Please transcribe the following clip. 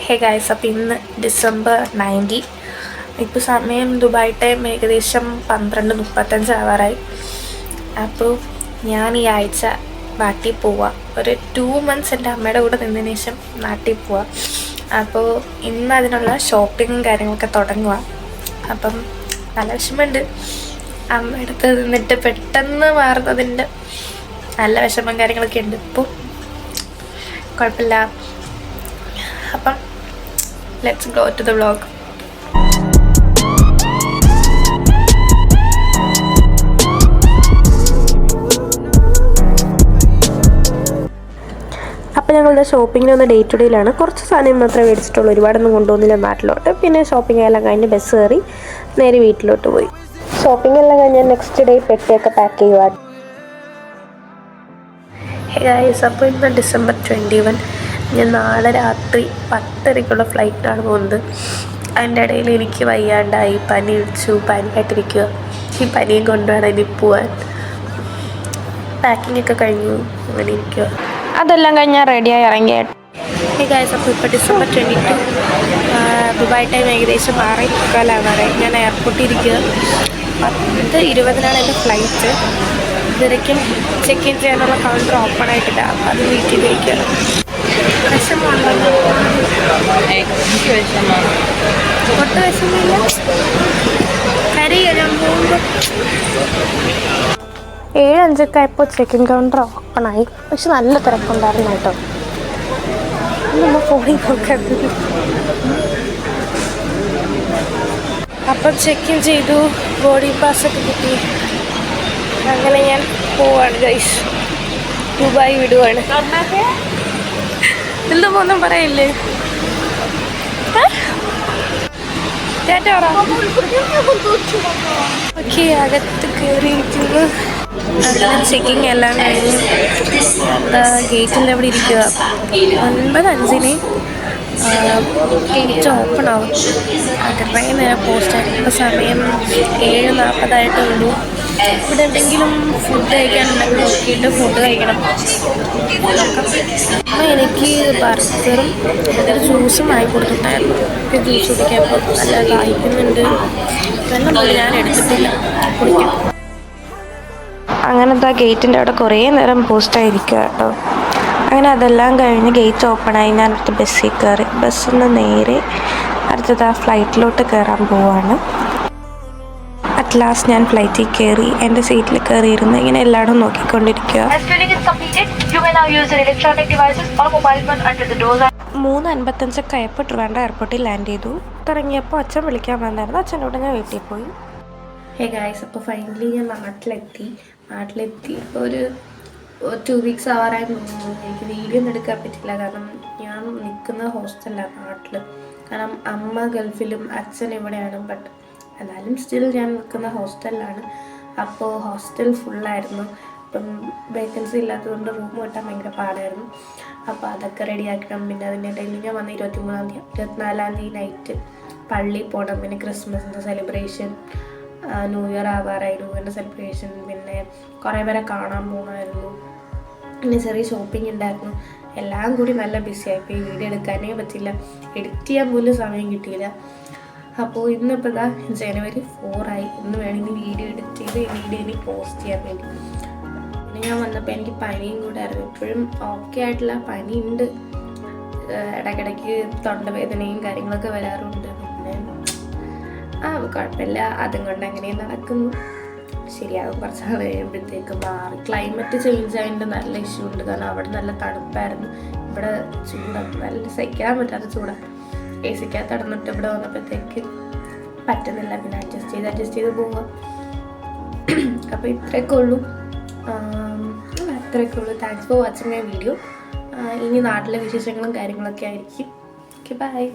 Hey guys, അപ്പോൾ ഇന്ന് December 19. ഇപ്പോൾ സമയം ദുബായ് ടൈം ഏകദേശം 12:35 ആവാറായി. അപ്പോൾ ഞാൻ ഈ ആഴ്ച നാട്ടിൽ പോവാം. ഒരു 2 months എൻ്റെ അമ്മയുടെ കൂടെ നിന്നതിന് ശേഷം നാട്ടിൽ പോവാം. അപ്പോൾ ഇന്ന് അതിനുള്ള ഷോപ്പിങ്ങും കാര്യങ്ങളൊക്കെ തുടങ്ങുക. അപ്പം നല്ല വിഷമമുണ്ട്. അമ്മ അടുത്ത് നിന്നിട്ട് പെട്ടെന്ന് മാറുന്നതിൻ്റെ നല്ല വിഷമം കാര്യങ്ങളൊക്കെ ഉണ്ട്. ഇപ്പോൾ കുഴപ്പമില്ല. അപ്പം let's go to the vlog. അപ്പോൾ ഞങ്ങളുടെ ഷോപ്പിങ്ങിന് വന്ന ഡേ ടു ഡേയിലാണ്. കുറച്ച് സാധനം മാത്രമേ മേടിച്ചിട്ടുള്ളൂ, ഒരുപാടൊന്നും കൊണ്ടുപോകുന്നില്ല നാട്ടിലോട്ട്. പിന്നെ ഷോപ്പിംഗ് എല്ലാം കഴിഞ്ഞ് ബസ് കയറി നേരെ വീട്ടിലോട്ട് പോയി. ഷോപ്പിംഗ് എല്ലാം കഴിഞ്ഞ് നെക്സ്റ്റ് ഡേ പെട്ടിയൊക്കെ പാക്ക് ചെയ്യുക. ഹേ ഗൈസ്, അപ്പോൾ ഇന്ന് December 21. ഞാൻ നാളെ രാത്രി 10:30 ഫ്ലൈറ്റാണ് പോകുന്നത്. അതിൻ്റെ ഇടയിൽ എനിക്ക് വയ്യാണ്ടായി, പനി പിടിച്ചു, പനിയായിട്ടിരിക്കുക. ഈ പനിയും കൊണ്ടുവേണം ഇനി പോവാൻ. പാക്കിംഗ് ഒക്കെ കഴിഞ്ഞു, അങ്ങനെ ഇരിക്കുക. അതെല്ലാം കഴിഞ്ഞാൽ റെഡിയായി ഇറങ്ങിയ. ഹേ ഗൈസ്, അപ്പോൾ ഇപ്പോൾ December 22 ദുബായ് ടൈം ഏകദേശം 6:45 ഞാൻ എയർപോർട്ടിൽ ഇരിക്കുക. 10:20 എൻ്റെ ഫ്ലൈറ്റ്. ഇതുവരയ്ക്കും ചെക്ക് ഇൻ ചെയ്യാനുള്ള കൗണ്ടർ ഓപ്പൺ ആയിട്ടില്ല. അപ്പോൾ അത് വെയിറ്റ് ചെയ്തിരിക്കുകയാണ്. വിഷമമുണ്ടല്ലോ? ഒട്ടും വിഷമില്ല. കരയാണ് പോകുമ്പോൾ. 7:05 ആയപ്പോൾ ചെക്ക് ഇൻ കൗണ്ടർ ഓപ്പണായി. പക്ഷെ നല്ല തിരക്കുണ്ടായിരുന്നു കേട്ടോ. നമ്മൾ ഫോണിൽ നോക്കരുത്. അപ്പം ചെക്ക് ഇൻ ചെയ്തു, ബോർഡിംഗ് പാസ്സൊക്കെ കിട്ടി. അങ്ങനെ ഞാൻ പോവാണ് ഗൈസ്, ദുബായ് വിടുവാണ്. എന്താ ഒന്നും പറയില്ലേ? ഓക്കെ, അകത്ത് കയറിയിരിക്കുന്നു. അങ്ങനെ ചെക്കിങ് എല്ലാം കഴിഞ്ഞ് ഗേറ്റിൻ്റെ അവിടെ ഇരിക്കുക. 9:05 ഗേറ്റ് ഓപ്പൺ ആവും. കുറേ നേരം പോസ്റ്റായി. ഇപ്പോൾ സമയം 7:40 ഉള്ളൂ. ഇവിടെ എന്തെങ്കിലും ഫുഡ് കഴിക്കാനുണ്ടെങ്കിൽ നോക്കിയിട്ട് ഫുഡ് കഴിക്കണം. അപ്പോൾ എനിക്ക് ബർഗറും ഒരു ജ്യൂസും വാങ്ങി കൊടുത്തിട്ടുണ്ടായിരുന്നു. ഇപ്പോൾ ജ്യൂസ് കുടിക്കാപ്പോൾ നല്ല കായ്ക്കുന്നുണ്ട്. വെള്ളം പോലും ഞാൻ എടുത്തിട്ടില്ല, കുടിക്കാം. അങ്ങനത്തെ ഗേറ്റിൻ്റെ അവിടെ കുറേ നേരം പോസ്റ്റായിരിക്കുക കേട്ടോ. അങ്ങനെ അതെല്ലാം കഴിഞ്ഞ് ഗേറ്റ് ഓപ്പണായി. ഞാൻ അടുത്ത ബസ്സിൽ കയറി. ബസ്സിൽ നിന്ന് നേരെ അടുത്തത് ആ ഫ്ലൈറ്റിലോട്ട് കയറാൻ പോവാണ്. അറ്റ് ലാസ്റ്റ് ഞാൻ ഫ്ലൈറ്റിൽ കയറി എൻ്റെ സീറ്റിൽ കയറിയിരുന്ന് ഇങ്ങനെ എല്ലായിടും നോക്കിക്കൊണ്ടിരിക്കുക. 3:55 ആയപ്പോൾ ട്രിവാൻഡ്രം എയർപോർട്ടിൽ ലാൻഡ് ചെയ്തു. തുടങ്ങിയപ്പോൾ അച്ഛൻ വിളിക്കാൻ വന്നായിരുന്നു. അച്ഛനോട് ഞാൻ വീട്ടിൽ പോയി. ഹേ ഗൈസ്, അപ്പോൾ ഫൈനലി ഞാൻ നാട്ടിലെത്തി. ഇപ്പോൾ ഒരു 2 weeks ആവാറായിരുന്നു. എനിക്ക് വീഡിയോ ഒന്നും എടുക്കാൻ പറ്റില്ല, കാരണം ഞാൻ നിൽക്കുന്ന ഹോസ്റ്റലിലാണ് നാട്ടിൽ. കാരണം അമ്മ ഗൾഫിലും അച്ഛൻ ഇവിടെയാണ്. ബട്ട് എന്നാലും സ്റ്റിൽ ഞാൻ നിൽക്കുന്ന ഹോസ്റ്റലിലാണ്. അപ്പോൾ ഹോസ്റ്റൽ ഫുള്ളായിരുന്നു. ഇപ്പം വേക്കൻസി ഇല്ലാത്തതുകൊണ്ട് റൂം കിട്ടാൻ ഭയങ്കര പാടായിരുന്നു. അപ്പോൾ അതൊക്കെ റെഡിയാക്കണം. പിന്നെ അതിൻ്റെ ഇടയിൽ ഞാൻ വന്ന് 24 നൈറ്റ് പള്ളിയിൽ പോകണം. പിന്നെ ക്രിസ്മസിൻ്റെ സെലിബ്രേഷൻ, ന്യൂ ഇയർ ആവാറായി, ന്യൂ ഇയറിൻ്റെ സെലിബ്രേഷൻ, പിന്നെ കുറേ പേരെ കാണാൻ പോകണമായിരുന്നു. പിന്നെ ചെറിയ ഷോപ്പിംഗ് ഉണ്ടായിരുന്നു. എല്ലാം കൂടി നല്ല ബിസിയായി. ഇപ്പോൾ ഈ വീഡിയോ എടുക്കാനേ പറ്റില്ല, എഡിറ്റ് ചെയ്യാൻ പോലും സമയം കിട്ടിയില്ല. അപ്പോൾ ഇന്നിപ്പോൾ ഇതാ January 4 ആയി. ഇന്ന് വേണമെങ്കിൽ വീഡിയോ എഡിറ്റ് ചെയ്ത് ഈ വീഡിയോ ഇനി പോസ്റ്റ് ചെയ്യാൻ വേണ്ടി. പിന്നെ ഞാൻ വന്നപ്പോൾ എനിക്ക് പനിയും കൂടെ ആയിരുന്നു. ഇപ്പോഴും ഓക്കെ ആയിട്ടുള്ള പനിയുണ്ട്. ഇടയ്ക്കിടയ്ക്ക് തൊണ്ടവേദനയും കാര്യങ്ങളൊക്കെ വരാറുണ്ട്. പിന്നെ കുഴപ്പമില്ല, അതും കൊണ്ട് അങ്ങനെ നടക്കുന്നു. ശരിയാകും. കുറച്ച് നാൾ കഴിയുമ്പോഴത്തേക്ക് മാറി. ക്ലൈമറ്റ് ചേഞ്ച് ആയതിൻ്റെ നല്ല ഇഷ്യൂ ഉണ്ട്. കാരണം അവിടെ നല്ല തണുപ്പായിരുന്നു, ഇവിടെ ചൂടാണ്, നല്ല സഹിക്കാൻ പറ്റാത്ത ചൂടാണ്. AC-ക്കകത്ത് നടന്നിട്ട് ഇവിടെ വന്നപ്പോഴത്തേക്ക് പറ്റുന്നില്ല. പിന്നെ അഡ്ജസ്റ്റ് ചെയ്ത് പോവുക. അപ്പോൾ ഇത്രയൊക്കെ ഉള്ളൂ. Thanks for watching my video. ഇനി നാട്ടിലെ വിശേഷങ്ങളും കാര്യങ്ങളൊക്കെ ആയിരിക്കും. Okay, by.